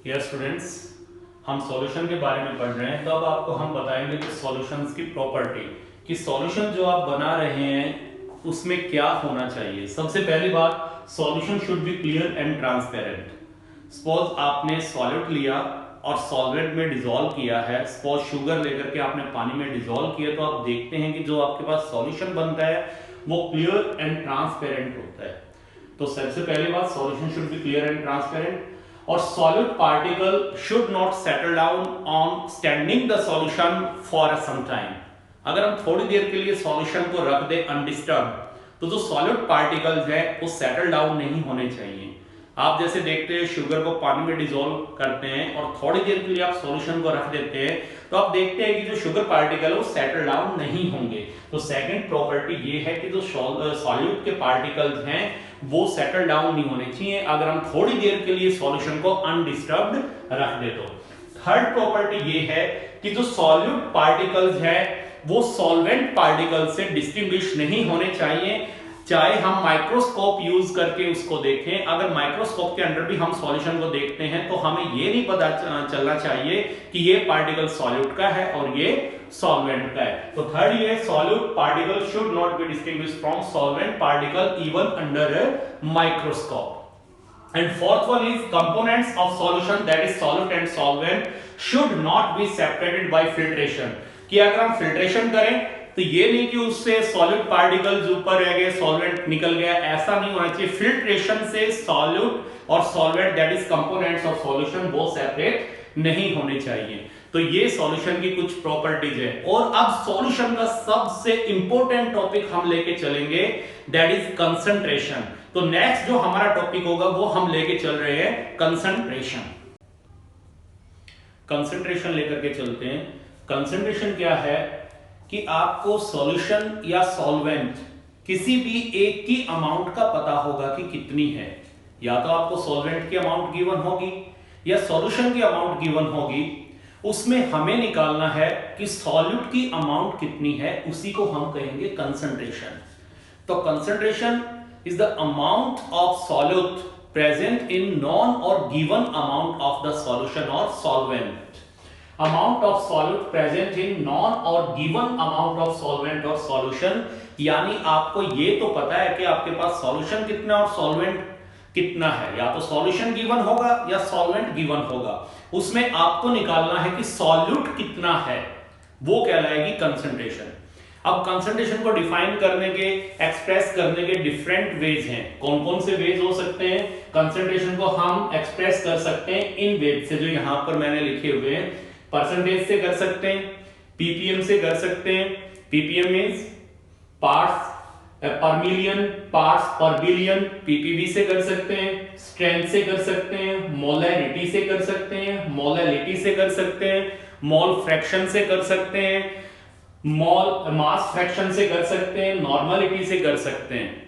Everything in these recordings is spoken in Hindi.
डियर स्टूडेंट्स, हम सॉल्यूशन के बारे में पढ़ रहे हैं। तो अब आपको हम बताएंगे कि सॉल्यूशंस की प्रॉपर्टी, कि सॉल्यूशन जो आप बना रहे हैं उसमें क्या होना चाहिए। सबसे पहली बात, solution should be clear and transparent. Suppose आपने सॉलिड लिया और सॉल्वेंट में डिसॉल्व किया है, सपोज शुगर लेकर के आपने पानी में डिसॉल्व किया, तो आप देखते हैं कि जो आपके पास सॉल्यूशन बनता है वो क्लियर एंड ट्रांसपेरेंट होता है। तो सबसे पहली बात, solution should be clear and transparent. और solid particle should not settle down on standing the solution for some time. अगर हम थोड़ी देर के लिए सॉल्यूशन को रख दें अनडिस्टर्ब, तो जो सॉलिड पार्टिकल्स है वो सेटल डाउन नहीं होने चाहिए। आप जैसे देखते हैं शुगर को पानी में डिसॉल्व करते हैं और थोड़ी देर के लिए आप सॉल्यूशन को रख देते हैं, तो आप देखते हैं कि जो शुगर पार्टिकल है वो सेटल डाउन नहीं होंगे। तो सेकंड प्रॉपर्टी ये है कि जो सॉल्यूट के पार्टिकल्स हैं वो सेटल डाउन नहीं होने चाहिए अगर हम थोड़ी देर के लिए सॉल्यूशन को अनडिस्टर्ब्ड रख दे तो। थर्ड प्रॉपर्टी ये है कि जो सॉल्यूट पार्टिकल्स है वो सॉल्वेंट पार्टिकल से डिस्टिंग्विश नहीं होने चाहिए, चाहे हम माइक्रोस्कोप यूज करके उसको देखें। अगर माइक्रोस्कोप के अंदर भी हम सॉल्यूशन को देखते हैं तो हमें ये नहीं पता चलना चाहिए कि ये पार्टिकल सॉल्यूट का है और ये सॉल्वेंट का है। तो थर्ड ये, solute particle should not be distinguished from solvent particle even under a microscope. And fourth one is components of solution, that is solute and solvent, should not be separated by filtration। कि अगर हम फिल्ट्रेशन करें तो ये नहीं कि उससे सॉलिड पार्टिकल्स ऊपर रह गए, सॉल्वेंट निकल गया, ऐसा नहीं होना चाहिए। फिल्ट्रेशन से सॉल्यूट और solvent, that is components of solution, वो सेपरेट नहीं होने चाहिए। तो ये सॉल्यूशन की कुछ प्रॉपर्टीज है। और अब सॉल्यूशन का सबसे इंपॉर्टेंट टॉपिक हम लेके चलेंगे, दैट इज कंसंट्रेशन। तो नेक्स्ट जो हमारा टॉपिक होगा वो हम लेके चल रहे हैं कंसंट्रेशन। कंसंट्रेशन लेकर के चलते हैं। कंसंट्रेशन क्या है कि आपको सॉल्यूशन या सॉल्वेंट किसी भी एक की अमाउंट का पता होगा कि कितनी है। या तो आपको सॉल्वेंट की अमाउंट गिवन होगी या सॉल्यूशन की अमाउंट गिवन होगी, उसमें हमें निकालना है कि सॉल्यूट की अमाउंट कितनी है, उसी को हम कहेंगे कंसंट्रेशन। तो concentration is the amount of solute present in non or given amount of the solution or solvent। amount of solute present in non or given amount of solvent or solution, यानी आपको ये तो पता है कि आपके पास सॉल्यूशन कितना और सॉल्वेंट कितना है, या तो सॉल्यूशन गिवन होगा या सॉल्वेंट गिवन होगा, उसमें आपको निकालना है कि सॉल्यूट कितना है, वो कहलाएगी कंसंट्रेशन। अब कंसंट्रेशन को डिफाइन करने के, एक्सप्रेस करने के डिफरेंट वेज हैं। कौन कौन से वेज हो सकते हैं? कंसंट्रेशन को हम एक्सप्रेस कर सकते हैं इन वेज से जो यहां पर मैंने लिखे हुए हैं। परसेंटेज से कर सकते हैं, पीपीएम से कर सकते हैं। पीपीएम मींस पार्ट्स पर मिलियन, पार्ट्स पर बिलियन। पीपीबी से कर सकते हैं, स्ट्रेंथ से कर सकते हैं, मोलैरिटी से कर सकते हैं, मोलैलिटी से कर सकते हैं, मोल फ्रैक्शन से कर सकते हैं, मोल मास फ्रैक्शन से कर सकते हैं, नॉर्मलिटी से कर सकते हैं।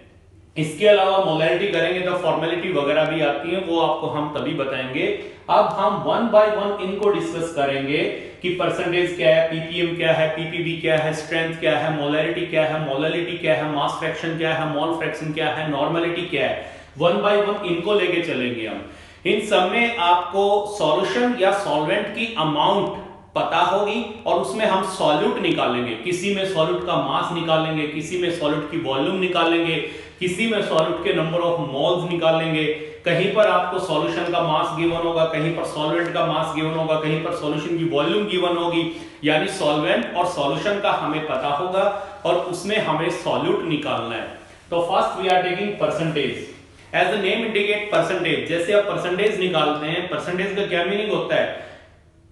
इसके अलावा मोलैरिटी करेंगे तो फॉर्मेलिटी वगैरह भी आती है, वो आपको हम तभी बताएंगे। अब हम वन बाय वन इनको डिस्कस करेंगे कि परसेंटेज क्या है, पीपीएम क्या है, पीपीबी क्या है, स्ट्रेंथ क्या है, मोलैरिटी क्या है, मोलैलिटी क्या है, मास फ्रैक्शन क्या है, मोल फ्रैक्शन क्या है, नॉर्मलिटी क्या है। वन बाय वन इनको लेके चलेंगे हम। इन सब में आपको सॉल्यूशन या सॉल्वेंट की अमाउंट पता होगी और उसमें हम सॉल्यूट निकालेंगे। किसी में सॉल्यूट का मास निकालेंगे, किसी में सॉल्यूट की वॉल्यूम निकालेंगे, किसी में सॉल्यूट के नंबर ऑफ मोल्स निकालेंगे। कहीं पर आपको सॉल्यूशन का मास गिवन होगा, कहीं पर सॉल्वेंट का मास गिवन होगा, कहीं पर सॉल्यूशन की वॉल्यूम गिवन होगी। यानी सॉल्वेंट और सॉल्यूशन का हमें पता होगा और उसमें हमें सॉल्यूट निकालना है। तो first we are taking percentage. As the name indicate percentage, जैसे आप परसेंटेज निकालते हैं, परसेंटेज का क्या मीनिंग होता है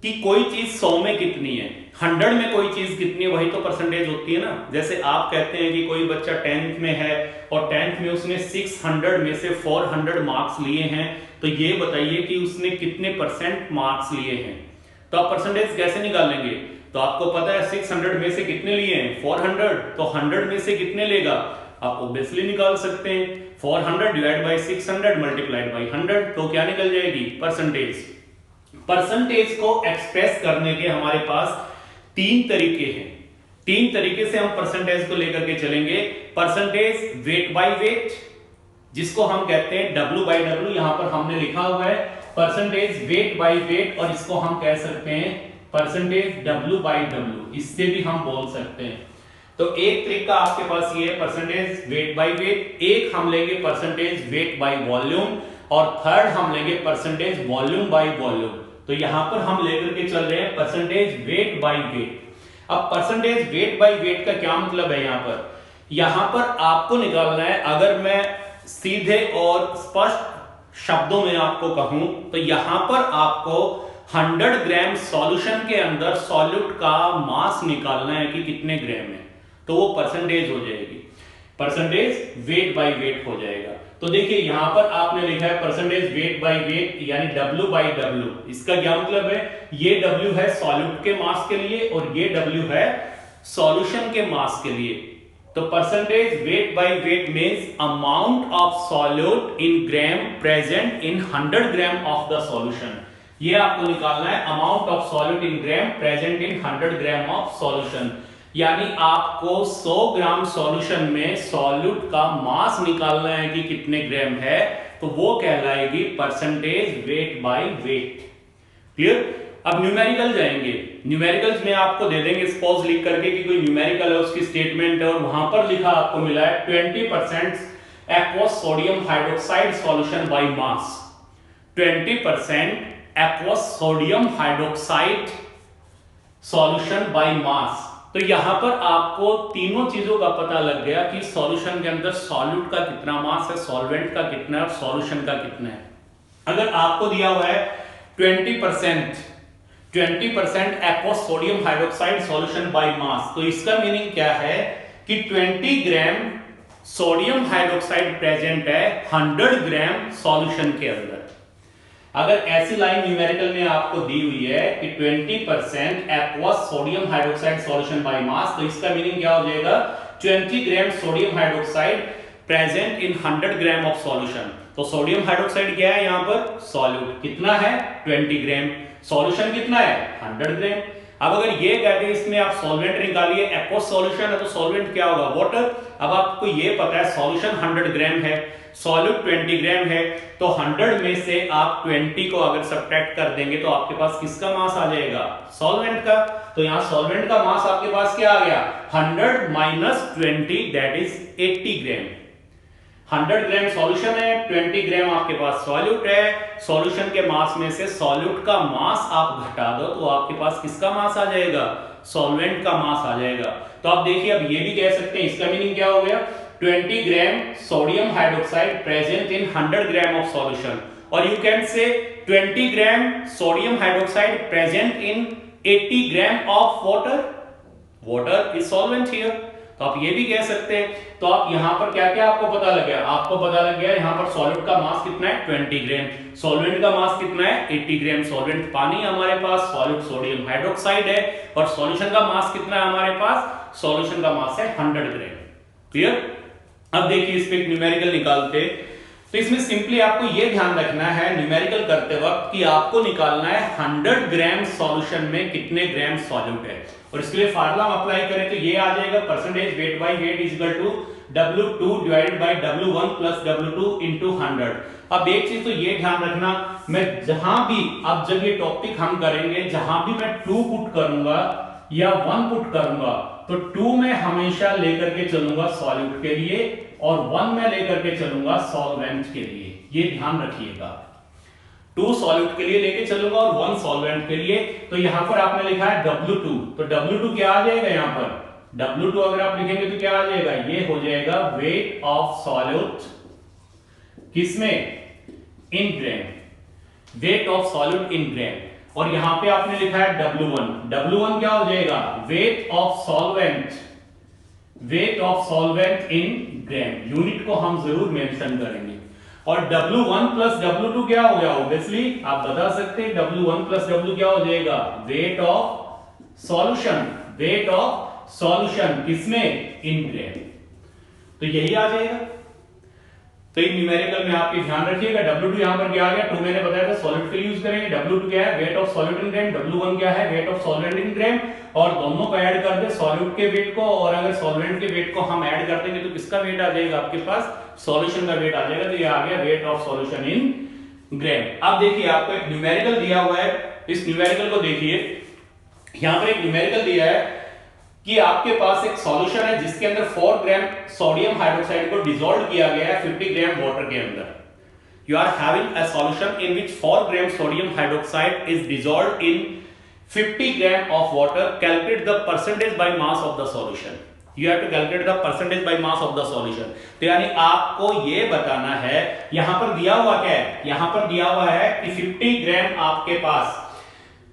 कि कोई चीज 100 में कितनी है, 100 में कोई चीज कितनी है, वही तो परसेंटेज होती है ना। जैसे आप कहते हैं कि कोई बच्चा 10th में है और 10th में उसने 600 में से 400 मार्क्स लिए हैं, तो ये बताइए कि उसने कितने परसेंट मार्क्स लिए हैं। तो आप परसेंटेज कैसे निकालेंगे? तो आपको पता है 600 में से कितने लिए हैं, 400, तो 100 में से कितने लेगा आप ऑब्वियसली निकाल सकते हैं। 400 डिवाइड बाई 600 मल्टीप्लाइड बाई 100, तो क्या निकल जाएगी? परसेंटेज। परसेंटेज को एक्सप्रेस करने के हमारे पास तीन तरीके हैं। तीन तरीके से हम परसेंटेज को लेकर के चलेंगे। परसेंटेज वेट बाय वेट, जिसको हम कहते हैं W बाय W, यहां पर हमने लिखा हुआ है परसेंटेज वेट बाय वेट, और इसको हम कह सकते हैं परसेंटेज डब्ल्यू बाय डब्ल्यू, इससे भी हम बोल सकते हैं। तो एक तरीका आपके पास ये है परसेंटेज वेट बाय वेट, एक हम लेंगे परसेंटेज वेट बाय वॉल्यूम, और थर्ड हम लेंगे परसेंटेज वॉल्यूम बाय वॉल्यूम। तो यहां पर हम लेकर के चल रहे हैं परसेंटेज वेट बाय वेट। अब परसेंटेज वेट बाय वेट का क्या मतलब है? यहां पर आपको निकालना है, अगर मैं सीधे और स्पष्ट शब्दों में आपको कहूं तो यहां पर आपको 100 ग्राम सॉल्यूशन के अंदर सॉल्यूट का मास निकालना है कि कितने ग्राम है, तो वो परसेंटेज हो जाएगी, परसेंटेज वेट बाय वेट हो जाएगा। तो देखिए यहां पर आपने लिखा है परसेंटेज वेट बाय वेट यानी W बाय W। इसका क्या मतलब है? ये W है सॉल्यूट के मास के लिए और ये W है सॉल्यूशन के मास के लिए। तो percentage weight by wait means amount of solute in gram present in 100 gram of the solution. ये आपको निकालना है amount of solute in gram present in 100 gram of solution, यानी आपको 100 ग्राम सॉल्यूशन में सॉल्यूट का मास निकालना है कि कितने ग्राम है, तो वो कहलाएगी percentage weight by weight. Clear? अब न्यूमेरिकल जाएंगे। न्यूमेरिकल्स में आपको दे देंगे सपोज लिख करके कि कोई न्यूमेरिकल है, उसकी स्टेटमेंट है और वहां पर लिखा आपको मिला है 20% aqueous sodium hydroxide solution by mass, 20% aqueous sodium hydroxide solution by mass. तो यहां पर आपको तीनों चीजों का पता लग गया कि सॉल्यूशन के अंदर सॉल्यूट का कितना मास है, सॉल्वेंट का कितना है और सॉल्यूशन का कितना है। अगर आपको दिया हुआ है 20% aqueous sodium hydroxide solution by mass, तो इसका मीनिंग क्या है कि 20 ग्राम सोडियम हाइड्रोक्साइड प्रेजेंट है 100 ग्राम सॉल्यूशन के अंदर। अगर ऐसी लाइन न्यूमेरिकल में आपको दी हुई है कि 20% aqueous sodium hydroxide solution by mass, तो इसका मीनिंग क्या हो जाएगा? 20 gram sodium hydroxide present in 100 gram of solution. तो सोडियम हाइड्रोक्साइड क्या है यहां पर? सॉल्यूट कितना है? 20 ग्राम। सॉल्यूशन कितना है? 100 ग्राम। अब अगर ये कहते हैं इसमें आप सॉल्वेंट निकालिए, एक्वस सॉल्यूशन है तो सॉल्वेंट क्या होगा? वाटर। अब आपको ये पता है सॉल्यूशन 100 ग्राम है, सॉल्यूट 20 ग्राम है, तो 100 में से आप 20 को अगर सब्ट्रैक्ट कर देंगे तो आपके पास किसका मास आ जाएगा? सॉल्वेंट का। तो यहां सॉल्वेंट का मास आपके पास क्या आ गया? 100 minus 20 that is 80 gram. 100 gram solution है, 20 ग्राम आपके पास सॉल्यूट है, सॉल्यूशन के मास में से सॉल्यूट का मास आप घटा दो तो आपके पास किसका मास आ जाएगा? सॉल्वेंट का मास आ जाएगा। तो आप देखिए अब ये भी कह सकते हैं, इसका मीनिंग क्या हो गया? 20 gram sodium hydroxide present in 100 gram of solution, और you can say 20 gram sodium hydroxide present in 80 gram of water. Water is solvent here. तो आप ये भी कह सकते हैं। तो आप यहां पर क्या क्या आपको पता लग गया? आपको पता लग गया यहां पर सॉल्यूट का मास कितना है? 20 ग्राम। सॉल्वेंट का मास कितना है? 80 ग्राम। सॉल्वेंट पानी हमारे पास, सॉल्यूट सोडियम हाइड्रोक्साइड है, और सॉल्यूशन का मास कितना है हमारे पास? सॉल्यूशन का मास है 100 ग्राम। क्लियर? अब देखिए इस पे न्यूमेरिकल निकालते। तो इसमें सिंपली आपको यह ध्यान रखना है न्यूमेरिकल करते वक्त कि आपको निकालना है 100 ग्राम सॉल्यूशन में कितने ग्राम सॉल्यूट है, और इसके लिए फार्मूला हम अप्लाई करें तो ये आ जाएगा percentage weight by weight is equal to W2 divided by W1 plus W2 into 100। अब एक चीज तो ये ध्यान रखना, मैं जहां भी अब जब ये टॉपिक हम करेंगे जहां भी मैं 2 पुट करूंगा या 1 पुट करूंगा तो 2 में हमेशा लेकर के चलूंगा सॉल्यूट के लिए और 1 में लेकर के चलूंगा सॉल्वेंट के लिए। ये ध्यान रखिएगा, 2 सॉल्यूट के लिए लेके चलूंगा और 1 सॉल्वेंट के लिए। तो यहां पर आपने लिखा है W2, तो W2 क्या आ जाएगा? यहां पर W2 अगर आप लिखेंगे तो क्या आ जाएगा? ये हो जाएगा वेट ऑफ सॉल्यूट किसमें? इन ग्राम। वेट ऑफ सॉल्यूट इन ग्राम। और यहां पे आपने लिखा है W1। W1 क्या हो जाएगा? Weight of solvent. Weight of solvent in gram. Unit को हम जरूर मेंशन करेंगे। और W1 प्लस W2 क्या हो गया? ऑब्वियसली आप बता सकते हैं W1 प्लस W क्या हो जाएगा? Weight of solution. Weight of solution किसमें? इन ग्राम। तो यही आ जाएगा। तो इन न्यूमेरिकल में आप ये ध्यान रखिएगा। W2 यहां पर क्या आ गया? 2 मैंने बताया था सॉलिड के लिए यूज करेंगे। W2 क्या है? Weight of solid in gram. W1 क्या है? वेट ऑफ सॉल्वेंट इन ग्राम। और दोनों को ऐड कर दे, सॉल्यूट के वेट को और अगर सॉल्वेंट के वेट को हम ऐड कर देंगे तो किसका वेट आ जाएगा आपके पास? सॉल्यूशन का वेट आ जाएगा। तो ये आ गया वेट ऑफ सॉल्यूशन इन ग्राम। अब देखिए आपको एक न्यूमेरिकल दिया हुआ है, इस न्यूमेरिकल को देखिए, यहां पर एक न्यूमेरिकल दिया है कि आपके पास एक सॉल्यूशन है जिसके अंदर 4 ग्राम सोडियम हाइड्रोक्साइड को डिसॉल्व किया गया है 50 ग्राम वाटर के अंदर। You are having a solution in which 4 gram sodium hydroxide is dissolved in 50 gram of water. Calculate the percentage by mass of the solution. You have to calculate the percentage by mass of the solution. तो यानी आपको ये बताना है, यहां पर दिया हुआ क्या है, यहां पर दिया हुआ है कि 50 ग्राम आपके पास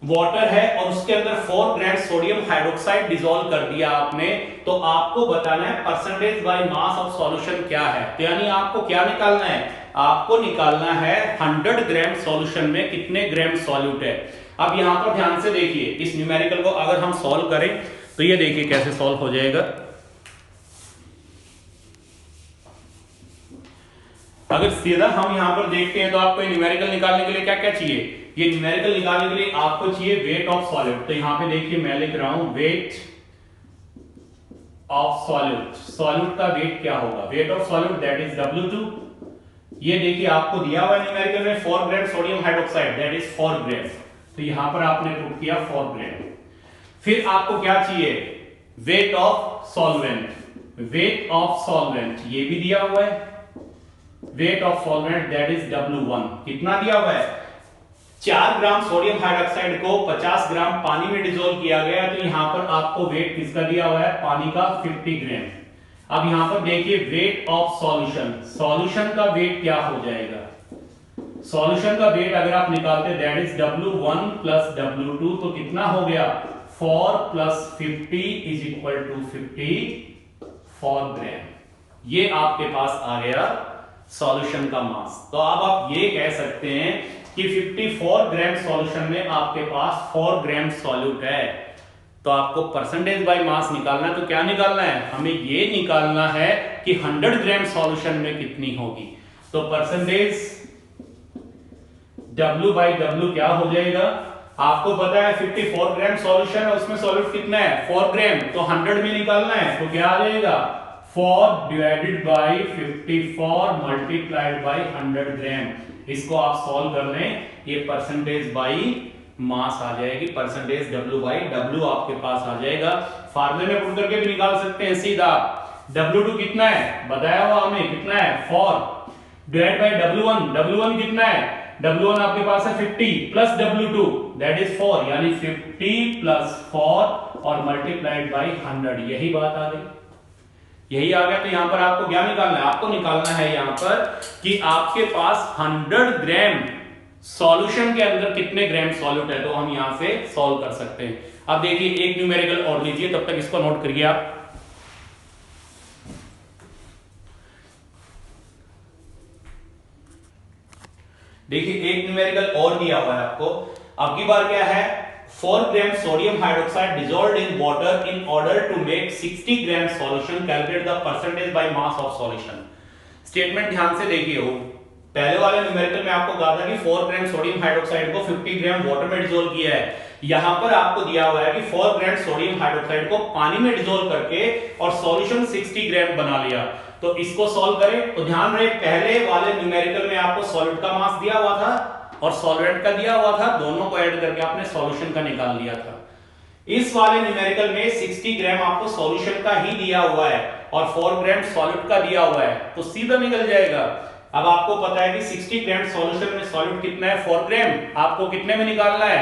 वाटर है और उसके अंदर 4 ग्राम सोडियम हाइड्रोक्साइड डिसॉल्व कर दिया आपने, तो आपको बताना है percentage by mass of solution क्या है। तो यानी आपको क्या निकालना है, आपको निकालना है 100 ग्राम सॉल्यूशन में कितने ग्राम सॉल्यूट है। अब यहां पर ध्यान से देखिए, इस न्यूमेरिकल को अगर हम सॉल्व करें तो ये देखिए कैसे सॉल्व हो जाएगा। अगर सीधा हम यहां पर देखते हैं तो आपको न्यूमेरिकल निकालने के लिए क्या क्या चाहिए, ये न्यूमेरिकल निकालने के लिए आपको चाहिए वेट ऑफ सॉल्यूट। तो यहां पे देखिए मैं लिख रहा हूं वेट ऑफ सॉल्यूट। सॉल्यूट का वेट क्या होगा, weight of solute that is W2। ये देखिए आपको दिया हुआ न्यूमेरिकल में 4 gram sodium hydroxide that is 4 ग्राम, तो यहां पर आपने पुट किया 4 ग्राम। फिर आपको क्या चाहिए, weight of solvent. Weight of solvent ये भी दिया हुआ है, weight of solvent that is W1। कितना दिया हुआ है, 4 ग्राम सोडियम हाइड्रोक्साइड को 50 ग्राम पानी में डिसॉल्व किया गया, तो यहां पर आपको वेट किसका दिया हुआ है, पानी का 50 ग्राम। अब यहां पर देखिए वेट ऑफ सॉल्यूशन, सॉल्यूशन का वेट क्या हो जाएगा, सॉल्यूशन का वेट अगर आप निकालते that is W1 plus W2, तो कितना हो गया 4 प्लस 50 इज इक्वल टू 54 ग्राम। ये आपके पास आ गया सॉल्यूशन का मास। तो अब आप ये कह सकते हैं कि 54 ग्राम सॉल्यूशन में आपके पास 4 ग्राम सॉल्यूट है। तो आपको परसेंटेज बाय मास निकालना है, तो क्या निकालना है, हमें ये निकालना है कि 100 ग्राम सॉल्यूशन में कितनी होगी। तो परसेंटेज W बाई W क्या हो जाएगा, आपको पता है 54 ग्राम सॉल्यूशन है, उसमें सॉल्यूट कितना है 4 ग्राम, तो 100 में निकालना है, तो क्या आ जाएगा 4 डिवाइडेड बाई 54 मल्टीप्लाइड बाई 100 ग्राम। इसको आप सॉल्व कर लें, ये परसेंटेज बाई मास आ जाएगी, परसेंटेज W बाई W आपके पास आ जाएगा। फार्मूले में पुट करके भी निकाल सकते हैं सीधा। W2 कितना है बताया हुआ हमें, कितना है 4 डिवाइड बाई W1, W1 कितना है, W1 आपके पास है 50 प्लस W2 दैट इज 4, यानी 50 प्लस 4 और मल्टीप्लाइड बाई 100, यही बात आ गई, यही आ गया। तो यहां पर आपको क्या निकालना है, आपको निकालना है यहां पर कि आपके पास 100 ग्राम सॉल्यूशन के अंदर कितने ग्राम सॉल्यूट है, तो हम यहां से सॉल्व कर सकते हैं। अब देखिए एक न्यूमेरिकल और लीजिए, तब तक इसको नोट करिए आप। देखिए एक न्यूमेरिकल और दिया हुआ है आपको, अब की बार क्या है 4 gram sodium hydroxide dissolved in water in order to make 60 gram solution, calculate the percentage by mass of solution. Statement ध्यान से देखिए, हो पहले वाले न्यूमेरिकल में आपको कहा था कि 4 ग्राम सोडियम हाइड्रोक्साइड को 50 ग्राम वाटर में डिसॉल्व किया है, यहां पर आपको दिया हुआ है कि 4 ग्राम सोडियम हाइड्रोक्साइड को पानी में डिसॉल्व करके और सॉल्यूशन 60 ग्राम बना लिया। तो इसको सॉल्व करें तो ध्यान रहे पहले वाले न्यूमेरिकल में आपको सॉल्यूट का मास दिया हुआ था और सॉल्वेंट का दिया हुआ था, दोनों को ऐड करके आपने सॉल्यूशन का निकाल लिया था। इस वाले न्यूमेरिकल में 60 ग्राम आपको सॉल्यूशन का ही दिया हुआ है और 4 ग्राम सॉल्यूट का दिया हुआ है, तो सीधा निकल जाएगा। अब आपको पता है कि 60 ग्राम सॉल्यूशन में सॉल्यूट कितना है 4 ग्राम, आपको कितने में निकालना है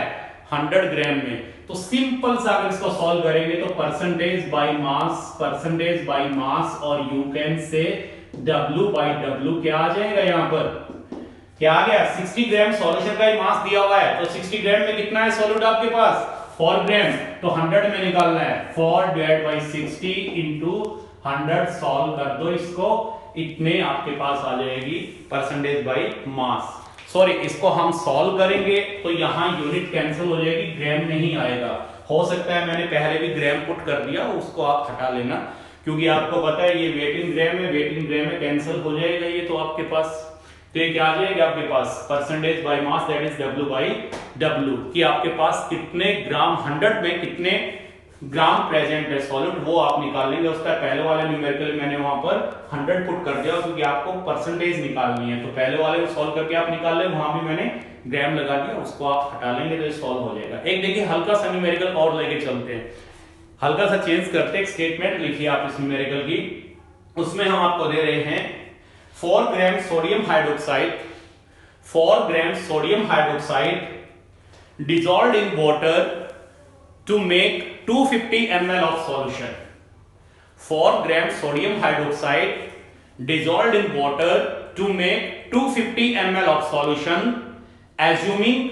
100 ग्राम में। तो सिंपल सा अगर इसको सॉल्व करेंगे तो परसेंटेज बाय मास और you can say W by W क्या आ जाएगा, यहां पर क्या आ गया 60 ग्राम सॉल्यूशन का ही मास दिया हुआ है, तो 60 ग्राम में कितना है सॉल्यूट आपके पास 4 ग्राम, तो 100 में निकालना है 4 डिवाइड बाय 60 इंटू 100, सॉल्व कर दो इसको, इतने आपके पास आ जाएगी परसेंटेज बाय मास। सॉरी इसको हम सॉल्व करेंगे तो यहां यूनिट कैंसिल हो जाएगी, ग्राम नहीं आएगा। हो सकता है मैंने पहले भी ग्राम पुट कर दिया, उसको आप हटा लेना, क्योंकि आपको पता है ये वेट इन ग्राम में कैंसिल हो जाएगा ये, तो आपके पास तो ये क्या आ जाएगा आपके पास percentage by mass that is W by W, कि आपके पास कितने ग्राम 100 में कितने ग्राम प्रेजेंट है सॉल्यूट, वो आप निकाल लेंगे। उसका पहले वाले न्यूमेरिकल मैंने वहां पर 100 पुट कर दिया क्योंकि आपको परसेंटेज निकालनी है, तो पहले वाले को सॉल्व करके आप निकाल ले, वहां भी मैंने ग्राम लगा दिया, उसको आप हटा लेंगे तो ये सॉल्व हो जाएगा। एक देखिए हल्का सा न्यूमेरिकल और लेके चलते हैं, हल्का सा चेंज करते हैं। एक स्टेटमेंट लिखिए आप इस न्यूमेरिकल की, उसमें हम आपको दे रहे हैं 4 gram sodium hydroxide, 4 gram sodium hydroxide dissolved in water to make 250 ml of solution. 4 gram sodium hydroxide dissolved in water to make 250 ml of solution, assuming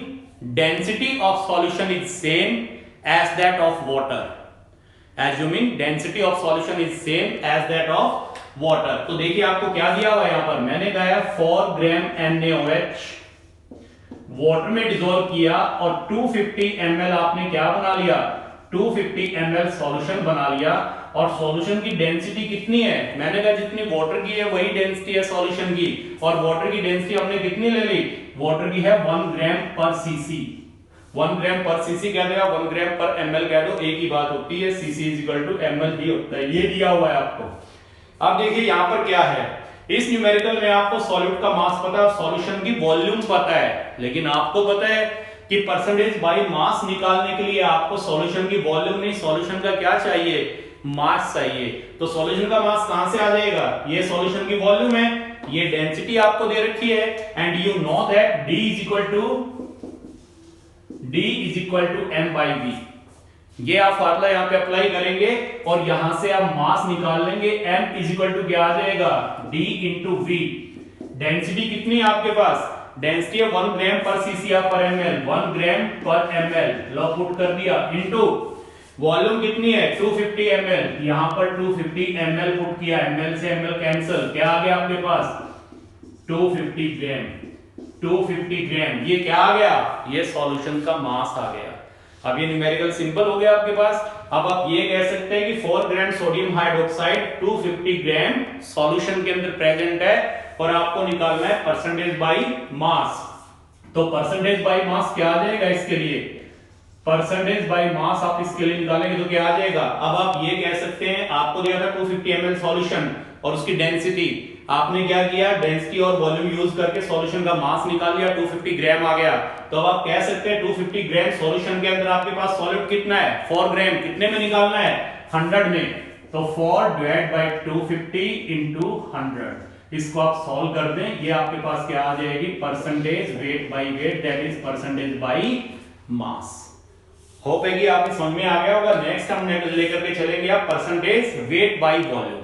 density of solution is same as that of water. Assuming density of solution is same as that of water. तो देखिए आपको क्या दिया हुआ है यहां पर, मैंने कहा 4 ग्राम NaOH वाटर में डिसॉल्व किया और 250 ml आपने क्या बना लिया, 250 ml सॉल्यूशन बना लिया। और सॉल्यूशन की डेंसिटी कितनी है, मैंने कहा जितनी वाटर की है वही डेंसिटी है सॉल्यूशन की, और वाटर की डेंसिटी हमने कितनी ले ली, वाटर की है 1 ग्राम पर सीसी। 1 ग्राम पर सीसी कह देगा, 1 ग्राम पर ml कह दो, एक ही बात होती है, cc ml ही होता है, ये दिया हुआ है आपको। अब देखिए यहां पर क्या है, इस न्यूमेरिकल में आपको सॉल्यूट का मास पता है, सॉल्यूशन की वॉल्यूम पता है, लेकिन आपको पता है कि परसेंटेज बाय मास निकालने के लिए आपको सॉल्यूशन की वॉल्यूम नहीं, सॉल्यूशन का क्या चाहिए, मास चाहिए। तो सॉल्यूशन का मास कहां से आ जाएगा, ये सॉल्यूशन की वॉल्यूम है, ये डेंसिटी आपको दे रखी है, and you know that D is equal to m by v। ये आप फार्मूला यहां पे अप्लाई करेंगे और यहां से आप मास निकाल लेंगे, m इज इक्वल टू क्या आ जाएगा, d इंटू v। डेंसिटी कितनी है आपके पास, डेंसिटी है 1 ग्राम पर सीसी पर ml, 1 ग्राम पर ml लो पुट कर दिया, इंटू वॉल्यूम कितनी है 250 ml, यहां पर 250 ml पुट किया, ml से ml कैंसिल, क्या आ गया आपके पास 250 ग्राम। 250 ग्राम ये क्या आ गया, ये सॉल्यूशन का मास आ गया। अब ये न्यूमेरिकल सिंपल हो गया आपके पास। अब आप ये कह सकते हैं कि 4 ग्राम सोडियम हाइड्रोक्साइड 250 ग्राम सॉल्यूशन के अंदर प्रेजेंट है और आपको निकालना है परसेंटेज बाय मास। तो परसेंटेज बाय मास क्या आ जाएगा इसके लिए, परसेंटेज बाय मास आप इसके लिए निकालेंगे तो क्या आ जाएगा। अब आप ये कह सकते हैं, आपको दिया था 250 ml सॉल्यूशन और उसकी डेंसिटी, आपने क्या किया, डेंसिटी और वॉल्यूम यूज करके सॉल्यूशन का मास निकाल लिया, 250 ग्राम आ गया। तो अब आप कह सकते हैं 250 ग्राम सॉल्यूशन के अंदर आपके पास सॉल्यूट कितना है 4 ग्राम, कितने में निकालना है 100 में, तो 4 डिवाइड बाय 250 इनटू 100, इसको आप सॉल्व कर दें, ये आपके पास क्या आ जाएगी, percentage weight by wait, that is percentage by mass. Hope है कि आपको समझ में आ गया होगा। नेक्स्ट हम लेकर के चलेंगे आप परसेंटेज वेट बाय वॉल्यूम।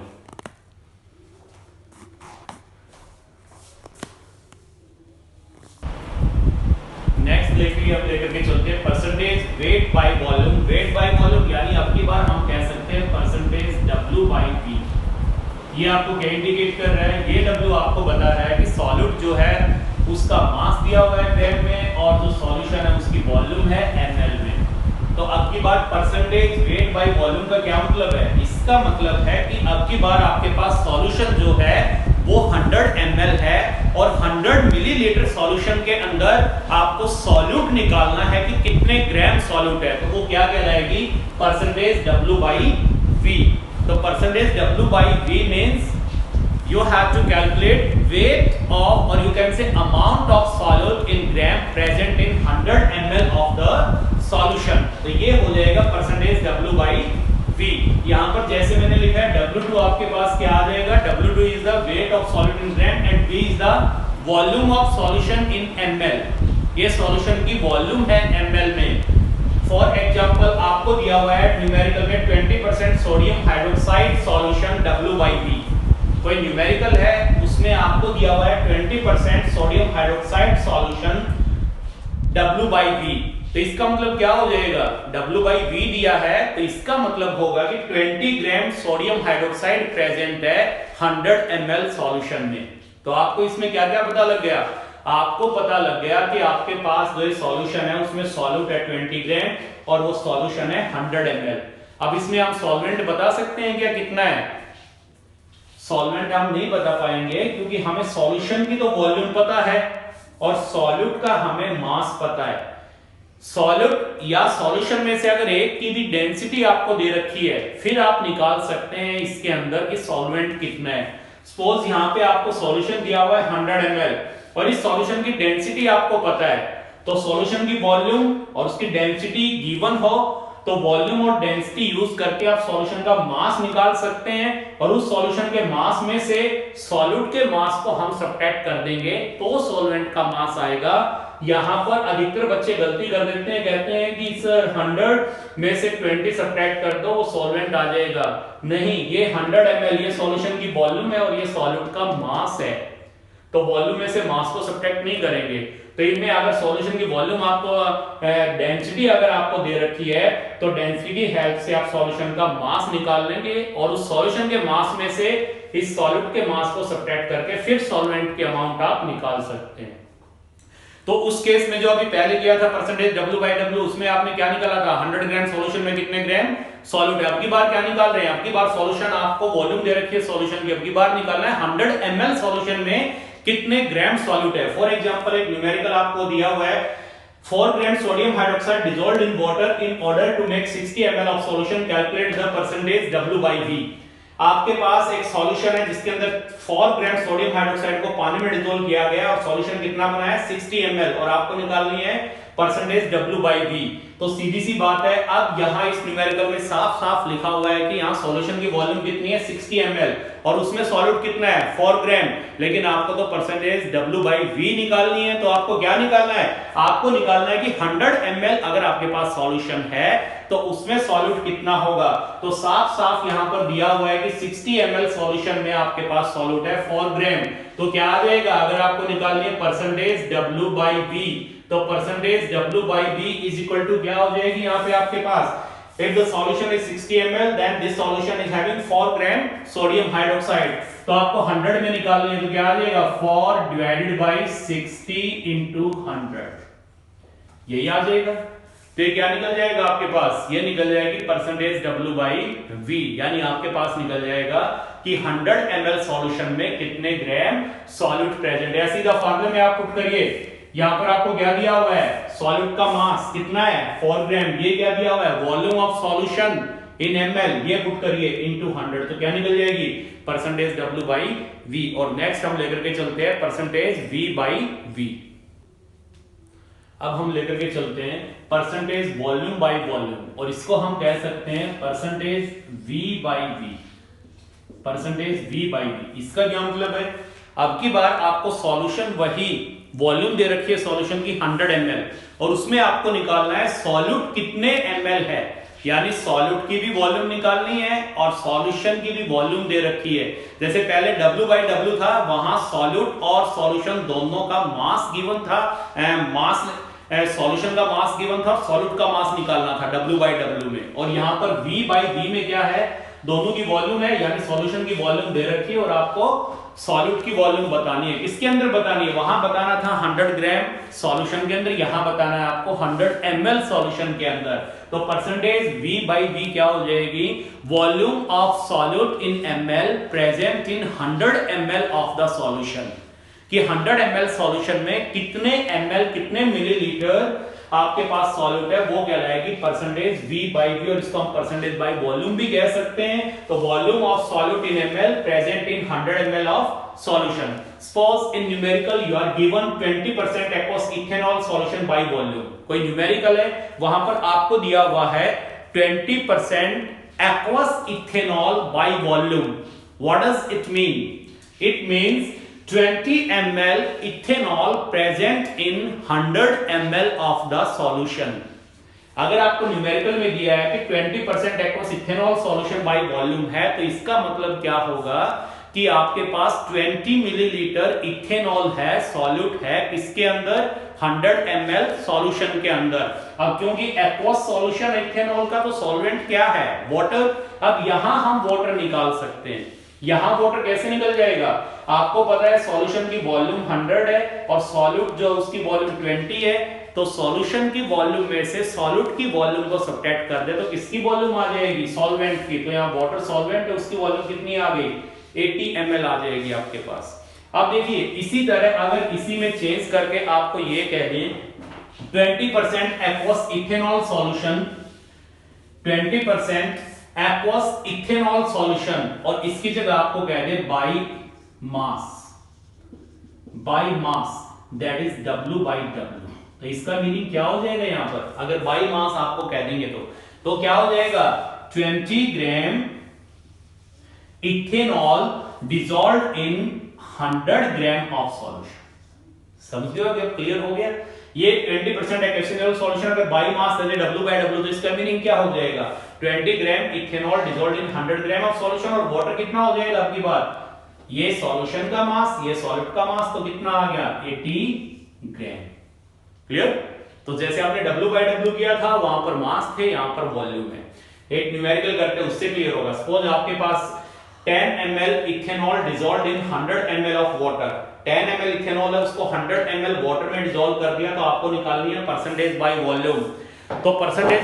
लेकर के चलते हैं percentage weight by volume. Weight by volume यानी अब की बार हम कह सकते हैं परसेंटेज W by V। ये आपको क्या इंडिकेट कर रहा है, ये W आपको बता रहा है कि सॉल्यूट जो है उसका मास दिया हुआ है ग्राम में और जो सॉल्यूशन है उसकी वॉल्यूम है ml में। तो अब की बार परसेंटेज वेट बाय वॉल्यूम का क्या मतलब है, इसका मतलब है कि अब की बार आपके पास सॉल्यूशन जो है वो 100 ml है और 100 मिलीलीटर सॉल्यूशन के अंदर आपको सॉल्यूट निकालना है कि कितने ग्राम सॉल्यूट है, तो वो क्या कहलाएगी, परसेंटेज W by V। तो percentage W by V means you have to calculate weight of or you can say amount of solute in gram present in 100 ml of the solution। तो ये हो जाएगा परसेंटेज W by V। यहां पर जैसे मैंने लिखा है W2 आपके पास क्या आ जाएगा, W2 is the weight of solute in gram and V is the volume of solution in ml। ये सॉल्यूशन की वॉल्यूम है ml में। फॉर एग्जांपल आपको दिया हुआ है न्यूमेरिकल में 20% sodium hydroxide solution W by V। कोई न्यूमेरिकल है उसमें आपको दिया हुआ है 20% sodium hydroxide solution W by V। तो इसका मतलब क्या हो जाएगा, W by V दिया है तो इसका मतलब होगा कि 20 ग्राम सोडियम हाइड्रोक्साइड प्रेजेंट है 100 ml सॉल्यूशन में। तो आपको इसमें क्या क्या पता लग गया, आपको पता लग गया कि आपके पास जो सॉल्यूशन है उसमें सॉल्यूट है 20 ग्राम और वो सॉल्यूशन है 100 ml। अब इसमें हम सॉल्वेंट बता सकते हैं क्या कितना है, सॉल्वेंट हम नहीं बता पाएंगे क्योंकि हमें सॉल्यूशन की तो वॉल्यूम पता है और सॉल्यूट का हमें मास पता है। सॉलिड या सॉल्यूशन में से अगर एक की भी डेंसिटी आपको दे रखी है, फिर आप निकाल सकते हैं इसके अंदर कि सॉल्वेंट कितना है। सपोज यहां पे आपको सॉल्यूशन दिया हुआ है 100 ml और इस सॉल्यूशन की डेंसिटी आपको पता है, तो सॉल्यूशन की वॉल्यूम और उसकी डेंसिटी गिवन हो तो वॉल्यूम और डेंसिटी यूज करके आप सॉल्यूशन का मास निकाल सकते हैं और उस सॉल्यूशन के मास में से सॉल्यूट के मास को हम सब्ट्रैक्ट कर देंगे तो सॉल्वेंट का मास आएगा। यहां पर अधिकतर बच्चे गलती कर देते हैं, कहते हैं कि सर 100 में से 20 सब्ट्रैक्ट कर दो वो सॉल्वेंट आ जाएगा। नहीं, ये 100 ml ये सॉल्यूशन की वॉल्यूम है और ये सॉल्यूट का मास है, तो वॉल्यूम में से मास को सब्ट्रैक्ट नहीं करेंगे। तो इनमें अगर सॉल्यूशन की वॉल्यूम आपको डेंसिटी अगर आपको दे रखी है तो डेंसिटी की हेल्प से आप सॉल्यूशन का मास निकाल लेंगे और उस सॉल्यूशन के मास में से इस सॉल्यूट के मास को सब्ट्रैक्ट करके फिर सॉल्वेंट के अमाउंट आप निकाल सकते हैं। तो उस केस में जो अभी पहले किया था परसेंटेज W/W, उसमें आपने क्या निकाला था 100 ग्राम सॉल्यूशन में कितने ग्राम सॉल्यूट है। अब की बार क्या निकाल रहे हैं, अब की बार सॉल्यूशन आपको वॉल्यूम दे रखी है सॉल्यूशन की, अब की बार निकालना है 100 ml सॉल्यूशन में कितने ग्राम सॉल्यूट है। फॉर एग्जांपल एक न्यूमेरिकल आपको दिया हुआ है 4 gram sodium hydroxide dissolved in water in order to make 60 ml of solution, calculate the percentage W/V। आपके पास एक सॉल्यूशन है जिसके अंदर 4 ग्राम सोडियम हाइड्रोक्साइड को पानी में डिसॉल्व किया गया और सॉल्यूशन कितना बना है 60 ml और आपको निकालनी है परसेंटेज W/V। तो सीधी सी बात है, अब यहां इस न्यूमेरिकल में साफ साफ लिखा हुआ है कि यहां सॉल्यूशन की वॉल्यूम कितनी है 60 ml और उसमें सॉल्यूट कितना है 4 ग्राम, लेकिन आपको तो परसेंटेज W/V निकालनी है। तो आपको क्या निकालना है, आपको निकालना है कि 100 ml अगर आपके पास सॉल्यूशन है तो उसमें सॉल्यूट कितना होगा। तो साफ साफ यहां पर दिया हुआ है कि 60 ml सॉल्यूशन में आपके पास सॉल्यूट है 4 ग्राम, तो क्या आ जाएगा अगर आपको निकालनी है परसेंटेज W/V, तो percentage W/V is equal to क्या हो जाएगी यहां पे आपके पास, if the solution is 60 ml then this solution is having 4 gram sodium hydroxide, तो आपको 100 में निकालनी है तो क्या आ जाएगा 4 डिवाइडेड बाय 60 into 100, यही आ जाएगा। तो ये क्या निकल जाएगा आपके पास, ये निकल जाएगी परसेंटेज W/V, यानी आपके पास निकल जाएगा कि 100 ml सॉल्यूशन में कितने ग्राम सॉल्यूट प्रेजेंट है। सीधा फार्मूले में आप पुट करिए, यहां पर आपको क्या दिया हुआ है सॉल्यूट का मास कितना है 4 ग्राम, ये क्या दिया हुआ है volume of solution in ml, ये पुट करिए इनटू 100, तो क्या निकल जाएगी परसेंटेज W/V। और नेक्स्ट हम लेकर के चलते हैं परसेंटेज V/V। अब हम लेकर के चलते हैं परसेंटेज वॉल्यूम बाय वॉल्यूम और इसको हम कह सकते हैं परसेंटेज V/V, परसेंटेज V/V। इसका क्या मतलब है, अब की बार आपको सॉल्यूशन वही वॉल्यूम दे रखी है सॉल्यूशन की 100 ml और उसमें आपको निकालना है सॉल्यूट कितने ml है, यानी सॉल्यूट की भी वॉल्यूम निकालनी है और सॉल्यूशन की भी वॉल्यूम दे रखी है। जैसे पहले W/W था, वहां सॉल्यूट और सॉल्यूशन दोनों का मास गिवन था, मास सॉल्यूशन का मास गिवन था, सॉल्यूट का मास निकालना था W/W में, और यहां पर V/V में क्या है दोनों की वॉल्यूम है, यानी सॉल्यूशन की वॉल्यूम दे रखी है और आपको सॉल्यूट की वॉल्यूम बतानी है। किसके अंदर बतानी है, वहां बताना था 100 ग्राम सॉल्यूशन के अंदर, यहां बताना है आपको 100 ml सॉल्यूशन के अंदर। तो परसेंटेज V/V क्या हो जाएगी, volume of solute in ml present in 100 ml of the solution, कि 100 ml सॉल्यूशन में कितने ml कितने मिलीलीटर आपके पास सॉल्यूट है, वो कहलाएगी परसेंटेज V/V, और इसको हम परसेंटेज बाय वॉल्यूम भी कह सकते हैं। तो volume of solute in ml present in 100 ml of solution. Suppose in numerical you are given 20% aqueous ethanol solution by volume, कोई न्यूमेरिकल है वहां पर आपको दिया हुआ है 20% aqueous ethanol by volume. What does it mean, it means 20 ml ethanol present in 100 ml of the solution। अगर आपको न्यूमेरिकल में दिया है कि 20% aqueous ethanol solution by volume है, तो इसका मतलब क्या होगा कि आपके पास 20 मिलीलीटर इथेनॉल है, सॉल्यूट है किसके अंदर 100 ml सॉल्यूशन के अंदर। अब क्योंकि एक्वस सॉल्यूशन इथेनॉल का तो सॉल्वेंट क्या है वाटर, अब यहां हम वाटर निकाल सकते हैं। यहां वाटर कैसे निकल जाएगा, आपको पता है सॉल्यूशन की वॉल्यूम 100 है और सॉल्यूट जो उसकी वॉल्यूम 20 है, तो सॉल्यूशन की वॉल्यूम में से सॉल्यूट की वॉल्यूम को सब्ट्रैक्ट कर दे तो किसकी वॉल्यूम आ जाएगी सॉल्वेंट की। तो यहां वाटर सॉल्वेंट है, उसकी वॉल्यूम कितनी आ गई 80 ml आ जाएगी आपके पास। अब देखिए इसी तरह अगर इसी में चेंज करके आपको ये कह दें 20% aqueous ethanol solution, 20% aqueous ethanol solution, और इसकी जगह आपको कह दे by mass that is W by W। तो इसका मीनिंग क्या हो जाएगा यहां पर, अगर बाई मास आपको कह देंगे तो क्या हो जाएगा, 20 gram ethanol dissolved in 100 gram of solution. समझ गए हो, क्लियर हो गया। ये 20% एक्सेसिबल सॉल्यूशन अगर by mass the W by W, तो इसका मीनिंग क्या हो जाएगा, 20 gram ethanol dissolved in 100 gram of solution, और वाटर कितना हो जाएगा आपकी बात, ये सॉल्यूशन का मास, ये सॉलिड का मास, तो कितना आ गया 80 ग्राम। क्लियर। तो जैसे आपने W बाई W किया था, वहां पर मास थे, यहां पर वॉल्यूम है। एक न्यूमेरिकल करते हैं, उससे क्लियर होगा। सपोज आपके पास 10 ml ethanol dissolved in 100 ml of water, 10 ml ethanol है, उसको 100 ml वाटर में डिसॉल्व कर दिया, तो आपको निकालनी है परसेंटेज बाय वॉल्यूम। तो परसेंटेज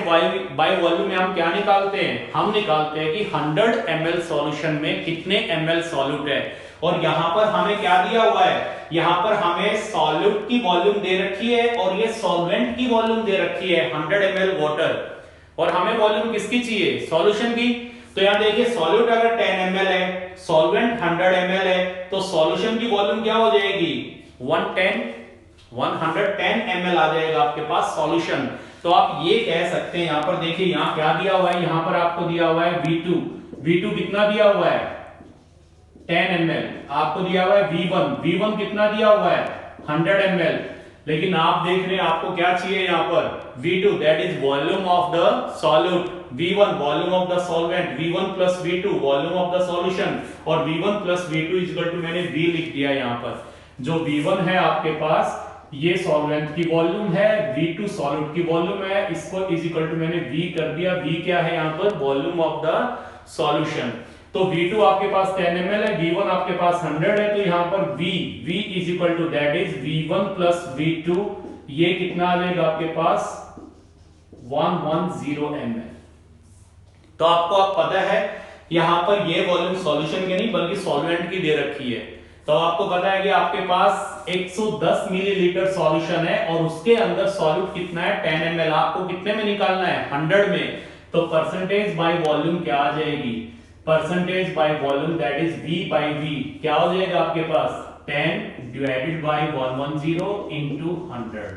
बाय वॉल्यूम में हम क्या निकालते हैं, हम निकालते हैं कि 100 ml सॉल्यूशन में कितने ml सॉल्यूट है, और यहां पर हमें क्या दिया हुआ है, यहां पर हमें सॉल्यूट की वॉल्यूम दे रखी है, और ये सॉल्वेंट की वॉल्यूम दे रखी है 100 ml वाटर, और हमें वॉल्यूम किसकी चाहिए, सॉल्यूशन की। तो यहां देखिए सॉल्यूट अगर 10 ml है, सॉल्वेंट 100 ml है, तो सॉल्यूशन की वॉल्यूम क्या हो जाएगी 110 ml आ जाएगा आपके पास सॉल्यूशन। तो आप ये कह सकते हैं, यहां पर देखिए यहां क्या दिया हुआ है, यहां पर आपको दिया हुआ है V2 कितना दिया हुआ है 10 ml, आपको दिया हुआ है V1 कितना दिया हुआ है 100 ml, लेकिन आप देख रहे हैं आपको क्या चाहिए यहां पर V2 that is volume of the solute, V1 volume of the solvent, V1 plus V2 volume of the solution, और V1 plus V2 is equal to मैंने V लिख दिया यहां पर। जो V1 है आपके पास ये सॉल्वेंट की वॉल्यूम है, V2 सॉल्यूट की वॉल्यूम है, इसको इज इक्वल टू मैंने V कर दिया। V क्या है यहां पर, वॉल्यूम ऑफ द सॉल्यूशन। तो V2 आपके पास 10 ml है, V1 आपके पास 100 है, तो यहां पर V is equal to that is V1 plus V2, ये कितना आ जाएगा आपके पास 110 ml। तो आपको आप पता है यहां पर ये वॉल्यूम सॉल्यूशन की नहीं बल्कि सॉल्वेंट की दे रखी है, तो आपको पता है कि आपके पास 110 मिलीलीटर सॉल्यूशन है, और उसके अंदर सॉल्यूट कितना है 10 ml, आपको कितने में निकालना है 100 में। तो परसेंटेज बाय वॉल्यूम क्या आ जाएगी, percentage by volume that is V by V, क्या हो जाएगा आपके पास 10 डिवाइडेड बाय 110 इनटू 100,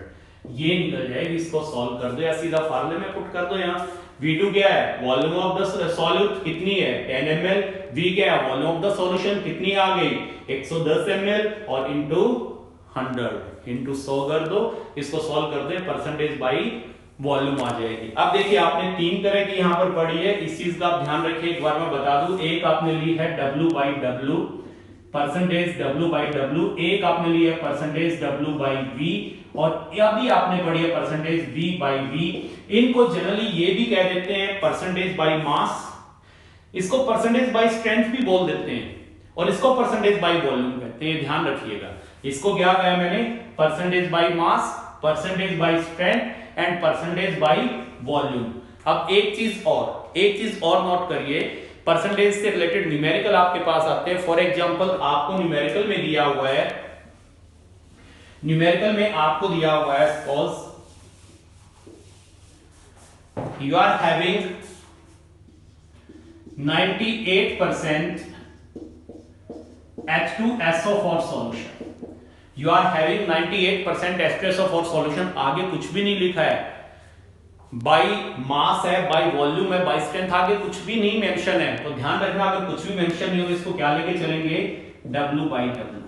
ये निकल जाएगी। इसको सॉल्व कर दो या सीधा फार्मूले में पुट कर दो। यहाँ V2 क्या है, वॉल्यूम ऑफ द सॉल्यूट कितनी है 10 ml, V क्या है वॉल्यूम ऑफ द सॉल्यूशन कितनी आ गई 110 ml, और इनटू 100 इनटू 100 कर दो, इसको सॉल्व कर दो, परसेंटेज बाय वॉल्यूम आ जाएगी। अब देखिए आपने तीन तरह की यहां पर पढ़ी है, इस चीज का आप ध्यान रखिए, एक बार मैं बता दूं। एक आपने ली है W by W, percentage W by W, एक आपने ली है परसेंटेज W बाई V, और अभी आपने पढ़ी है परसेंटेज V बाई V। इनको जनरली ये भी कह देते हैं परसेंटेज बाई मास, इसको परसेंटेज बाई स्ट्रेंथ भी बोल देते हैं, और इसको परसेंटेज बाई वॉल्यूम कहते हैं, ध्यान रखिएगा। इसको क्या कहा मैंने, percentage by mass, percentage by strength and percentage by volume. अब एक चीज और नोट करिए, परसेंटेज से रिलेटेड न्यूमेरिकल आपके पास आते हैं। फॉर एग्जांपल आपको न्यूमेरिकल में दिया हुआ है, न्यूमेरिकल में आपको दिया हुआ है suppose you are having 98% H2SO4 solution, you are having 98% H2SO4 solution, आगे कुछ भी नहीं लिखा है, बाई मास है, बाई वॉल्यूम है, बाई स्ट्रेंथ, आगे कुछ भी नहीं मेंशन है। तो ध्यान रखना अगर कुछ भी मेंशन नहीं हो इसको क्या लेके चलेंगे W बाई W।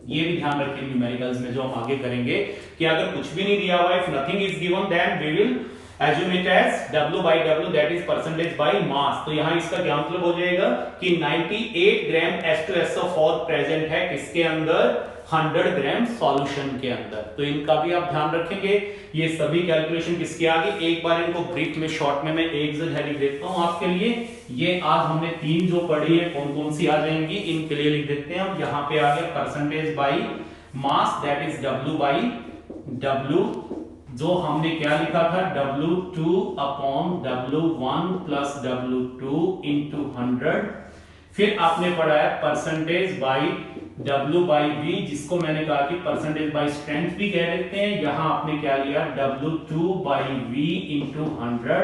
ये भी ध्यान रखिए न्यूमेरिकल्स में जो हम आगे करेंगे कि अगर कुछ भी नहीं दिया हुआ है, if nothing is given then we will assume it as W by W that is percentage by mass। तो यहाँ इसका क्या मतलब हो जाएगा कि 98 ग्राम H2SO4 प्रेजेंट है किसके अंदर 100 ग्राम सॉल्यूशन के अंदर। तो इनका भी आप ध्यान रखेंगे। ये सभी कैलकुलेशन किसके आगे, एक बार इनको ब्रीफ में शॉर्ट में मैं एक जगह लिख देता हूं आपके लिए। ये आज हमने तीन जो पढ़ी है कौन कौन सी आ जाएंगी इनके लिए लिख देते हैं हम। यहाँ पे आ गया percentage by mass that is W by W, जो हमने क्या लिखा था W2 upon W1 plus W2 into 100। फिर आपने पढ़ा है परसेंटेज बाई W/V, जिसको मैंने कहा कि परसेंटेज बाय स्ट्रेंथ भी कह देते हैं। यहां आपने क्या लिया W2/V into 100,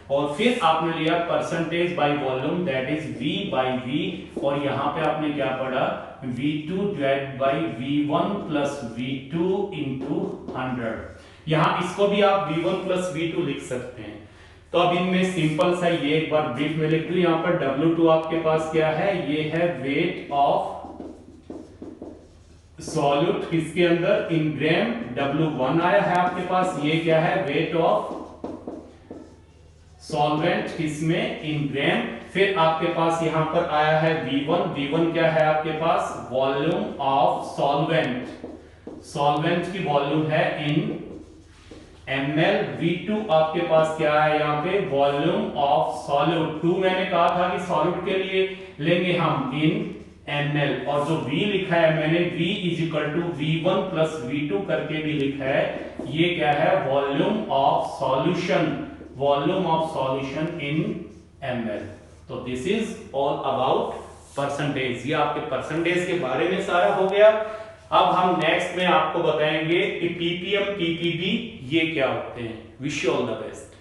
और फिर आपने लिया percentage by volume that is V/V, और यहां पे आपने क्या पढ़ा V2 divide by V1 plus V2 into 100। यहां इसको भी आप V1 प्लस V2 लिख सकते हैं। तो अब इनमें सिंपल सा ये एक बार ब्रीफ में लिख दूं। यहां पर W2 आपके पास क्या है, ये है वेट ऑफ सॉल्यूट किसके अंदर, इन ग्राम। W1 आया है आपके पास, ये क्या है वेट ऑफ सॉल्वेंट किसमें, इन ग्राम। फिर आपके पास यहां पर आया है V1, V1 क्या है आपके पास, वॉल्यूम ऑफ सॉल्वेंट, सॉल्वेंट की वॉल्यूम है इन ml। V2 आपके पास क्या है यहाँ पे, वॉल्यूम ऑफ सॉल्यूट। 2 मैंने कहा था कि सॉल्यूट के लिए लेंगे हम इन ml, और जो V लिखा है मैंने V is equal to V1 plus V2 करके भी लिखा है, ये क्या है volume of solution, volume of solution in ml। तो this is all about percentage. ये आपके परसेंटेज के बारे में सारा हो गया। अब हम नेक्स्ट में आपको बताएंगे कि ppm ppb ये क्या होते हैं। Wish you all the best.